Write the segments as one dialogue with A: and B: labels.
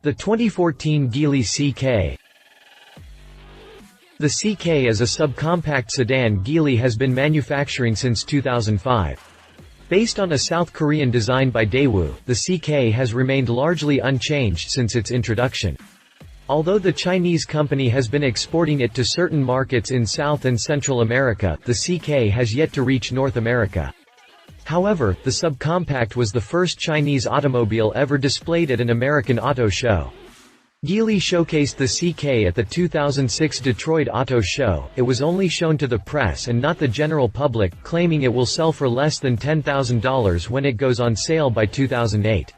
A: The 2014 Geely CK. The CK is a subcompact sedan Geely has been manufacturing since 2005. Based on a South Korean design by Daewoo, the CK has remained largely unchanged since its introduction. Although the Chinese company has been exporting it to certain markets in South and Central America, the CK has yet to reach North America. However, the subcompact was the first Chinese automobile ever displayed at an American auto show. Geely showcased the CK at the 2006 Detroit Auto Show. It was only shown to the press and not the general public, claiming it will sell for less than $10,000 when it goes on sale by 2008.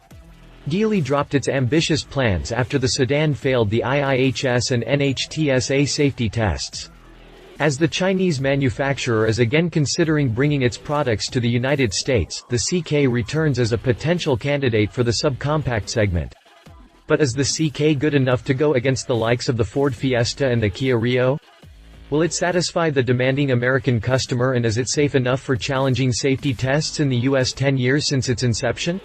A: Geely dropped its ambitious plans after the sedan failed the IIHS and NHTSA safety tests. As the Chinese manufacturer is again considering bringing its products to the United States, the CK returns as a potential candidate for the subcompact segment. But is the CK good enough to go against the likes of the Ford Fiesta and the Kia Rio? Will it satisfy the demanding American customer, and is it safe enough for challenging safety tests in the US 10 years since its inception?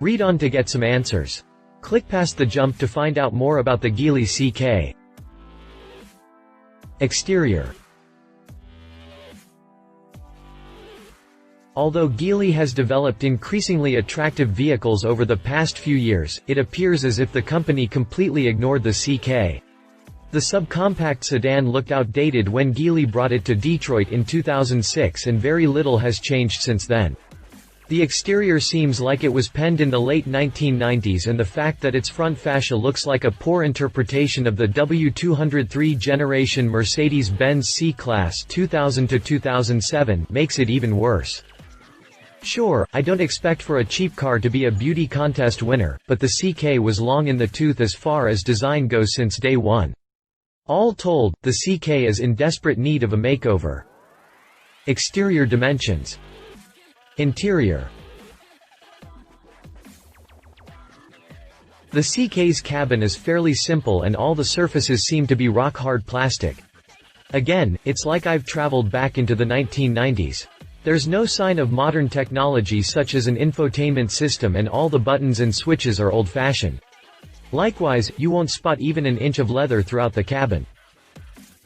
A: Read on to get some answers. Click past the jump to find out more about the Geely CK. Exterior. Although Geely has developed increasingly attractive vehicles over the past few years, it appears as if the company completely ignored the CK. The subcompact sedan looked outdated when Geely brought it to Detroit in 2006, and very little has changed since then. The exterior seems like it was penned in the late 1990s, and the fact that its front fascia looks like a poor interpretation of the W203 generation Mercedes-Benz C-Class 2000–2007 makes it even worse. Sure, I don't expect for a cheap car to be a beauty contest winner, but the CK was long in the tooth as far as design goes since day one. All told, the CK is in desperate need of a makeover. Exterior dimensions. Interior. The CK's cabin is fairly simple and all the surfaces seem to be rock-hard plastic. Again, it's like I've traveled back into the 1990s. There's no sign of modern technology such as an infotainment system, and all the buttons and switches are old-fashioned. Likewise, you won't spot even an inch of leather throughout the cabin.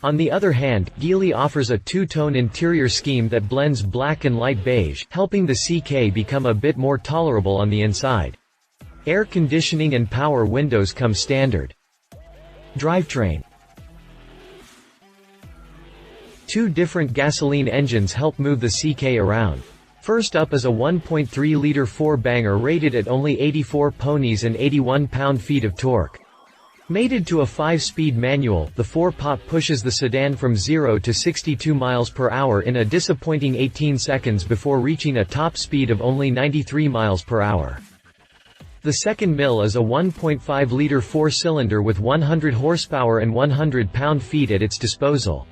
A: On the other hand, Geely offers a two-tone interior scheme that blends black and light beige, helping the CK become a bit more tolerable on the inside. Air conditioning and power windows come standard. Drivetrain. Two different gasoline engines help move the CK around. First up is a 1.3-liter four-banger rated at only 84 ponies and 81 pound-feet of torque. Mated to a 5-speed manual, the 4-pot pushes the sedan from 0 to 62 miles per hour in a disappointing 18 seconds before reaching a top speed of only 93 miles per hour. The second mill is a 1.5-liter four-cylinder with 100 horsepower and 100 pound-feet at its disposal.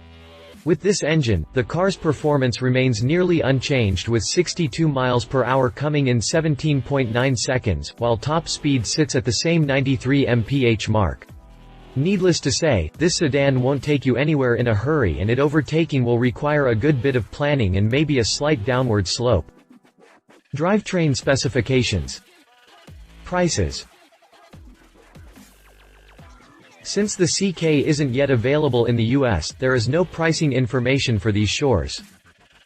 A: With this engine, the car's performance remains nearly unchanged, with 62 miles per hour coming in 17.9 seconds, while top speed sits at the same 93 mph mark. Needless to say, this sedan won't take you anywhere in a hurry, and overtaking will require a good bit of planning and maybe a slight downward slope. Drivetrain specifications. Prices. Since the CK isn't yet available in the US, there is no pricing information for these shores.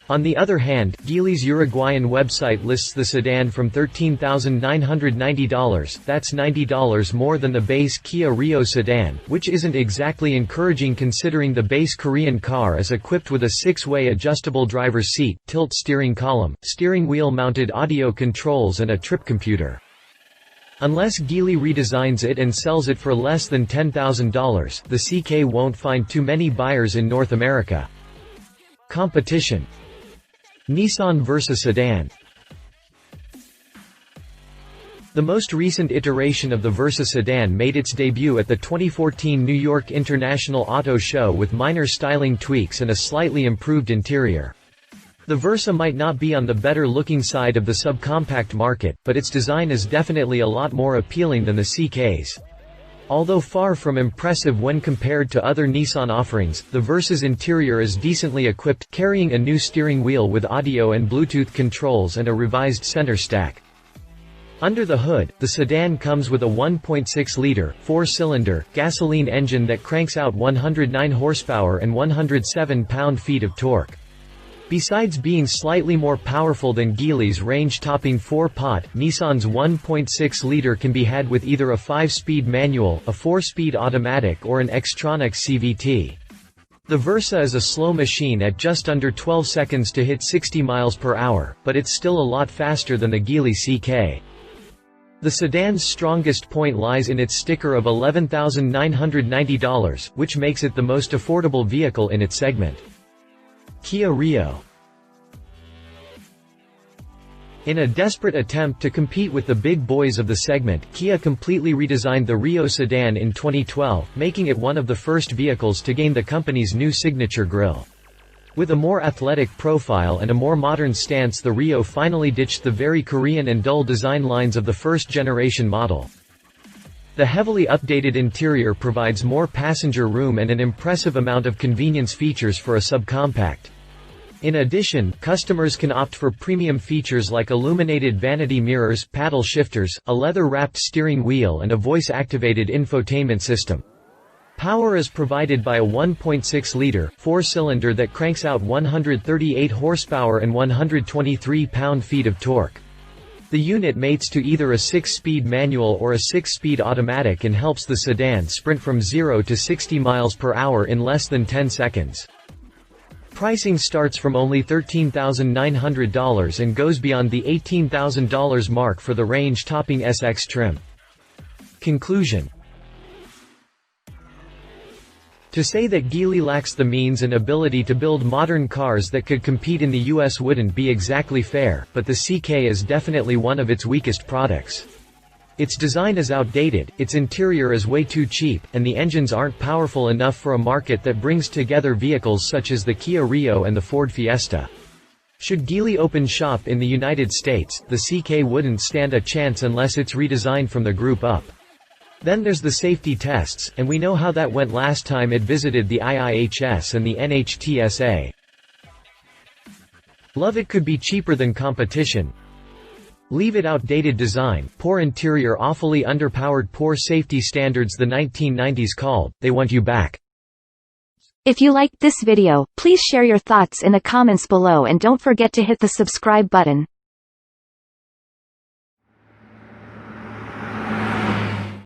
A: On the other hand, Geely's Uruguayan website lists the sedan from $13,990, that's $90 more than the base Kia Rio sedan, which isn't exactly encouraging considering the base Korean car is equipped with a 6-way adjustable driver's seat, tilt steering column, steering wheel mounted audio controls and a trip computer. Unless Geely redesigns it and sells it for less than $10,000, the CK won't find too many buyers in North America. Competition. Nissan Versa sedan. The most recent iteration of the Versa sedan made its debut at the 2014 New York International Auto Show with minor styling tweaks and a slightly improved interior. The Versa might not be on the better-looking side of the subcompact market, but its design is definitely a lot more appealing than the CK's. Although far from impressive when compared to other Nissan offerings, the Versa's interior is decently equipped, carrying a new steering wheel with audio and Bluetooth controls and a revised center stack. Under the hood, the sedan comes with a 1.6-liter, 4-cylinder, gasoline engine that cranks out 109 horsepower and 107 pound-feet of torque. Besides being slightly more powerful than Geely's range-topping 4-pot, Nissan's 1.6-liter can be had with either a 5-speed manual, a 4-speed automatic or an Xtronic CVT. The Versa is a slow machine at just under 12 seconds to hit 60 miles per hour, but it's still a lot faster than the Geely CK. The sedan's strongest point lies in its sticker of $11,990, which makes it the most affordable vehicle in its segment. Kia Rio. In a desperate attempt to compete with the big boys of the segment, Kia completely redesigned the Rio sedan in 2012, making it one of the first vehicles to gain the company's new signature grille. With a more athletic profile and a more modern stance, the Rio finally ditched the very Korean and dull design lines of the first-generation model. The heavily updated interior provides more passenger room and an impressive amount of convenience features for a subcompact. In addition, customers can opt for premium features like illuminated vanity mirrors, paddle shifters, a leather-wrapped steering wheel and a voice-activated infotainment system. Power is provided by a 1.6-liter, 4-cylinder that cranks out 138 horsepower and 123 pound-feet of torque. The unit mates to either a 6-speed manual or a 6-speed automatic and helps the sedan sprint from 0 to 60 miles per hour in less than 10 seconds. Pricing starts from only $13,900 and goes beyond the $18,000 mark for the range-topping SX trim. Conclusion. To say that Geely lacks the means and ability to build modern cars that could compete in the US wouldn't be exactly fair, but the CK is definitely one of its weakest products. Its design is outdated, its interior is way too cheap, and the engines aren't powerful enough for a market that brings together vehicles such as the Kia Rio and the Ford Fiesta. Should Geely open shop in the United States, the CK wouldn't stand a chance unless it's redesigned from the group up. Then there's the safety tests, and we know how that went last time it visited the IIHS and the NHTSA. Love it could be cheaper than competition. Leave it outdated design, poor interior, awfully underpowered, poor safety standards the 1990s called, they want you back.
B: If you liked this video, please share your thoughts in the comments below and don't forget to hit the subscribe button.